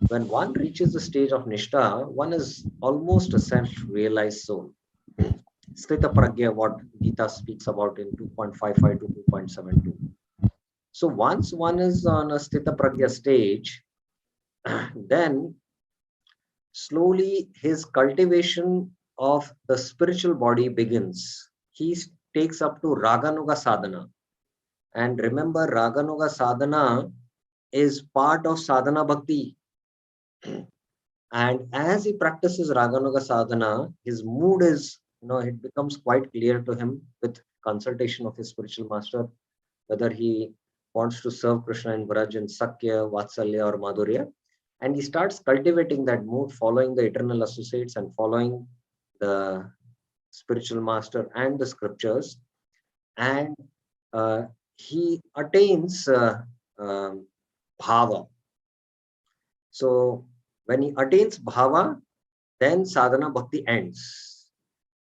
when one reaches the stage of Nishtha, one is almost a self-realized soul. Sthita Pragya, what Gita speaks about in 2.55 to 2.72. So once one is on a Sthita Pragya stage, then slowly his cultivation of the spiritual body begins. He takes up to Raganuga Sadhana. And remember, Raganuga Sadhana is part of Sadhana Bhakti. And as he practices Raganuga Sadhana, his mood is, it becomes quite clear to him with consultation of his spiritual master, whether he wants to serve Krishna in Vraj in Sakya, Vatsalya, or Madhurya. And he starts cultivating that mood, following the eternal associates and following the spiritual master and the scriptures. And he attains bhava. So when he attains bhava, then sadhana bhakti ends.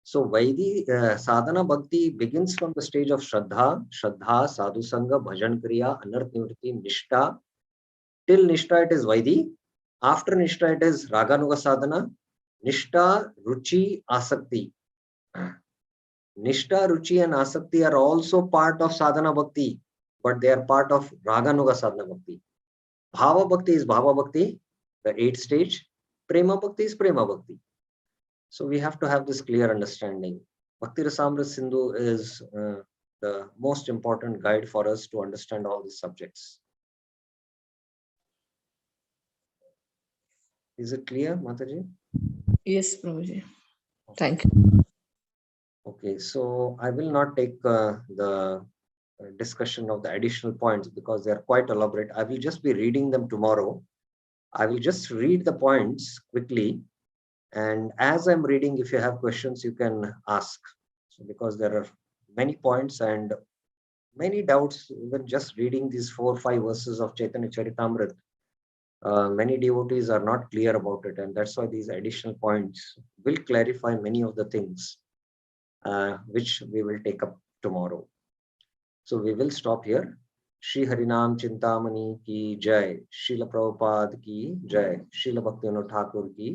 So Vaidhi sadhana bhakti begins from the stage of Shraddha, Sadhu Sangha, Bhajan Kriya, Anarth Nivritti, Nishtha. Till Nishtha it is Vaidhi. After Nishtha it is Raganuga Sadhana, Nishtha, Ruchi, Asakti. Nishtha, Ruchi and Asakti are also part of Sadhana Bhakti, but they are part of Raganuga Sadhana Bhakti. Bhava Bhakti is Bhava Bhakti, the 8th stage. Prema Bhakti is Prema Bhakti. So we have to have this clear understanding. Bhakti Rasamrita Sindhu is the most important guide for us to understand all these subjects. Is it clear, Mataji? Yes, Prabhuji. Thank you. Okay, so I will not take the discussion of the additional points because they are quite elaborate. I will just be reading them tomorrow. I will just read the points quickly. And as I'm reading, if you have questions, you can ask. So because there are many points and many doubts, even just reading these 4 or 5 verses of Chaitanya Charitamrita, many devotees are not clear about it. And that's why these additional points will clarify many of the things which we will take up tomorrow. So we will stop here. Shri Harinam Chintamani ki jai, Srila Prabhupada ki jai, Srila Bhaktivinoda Thakur ki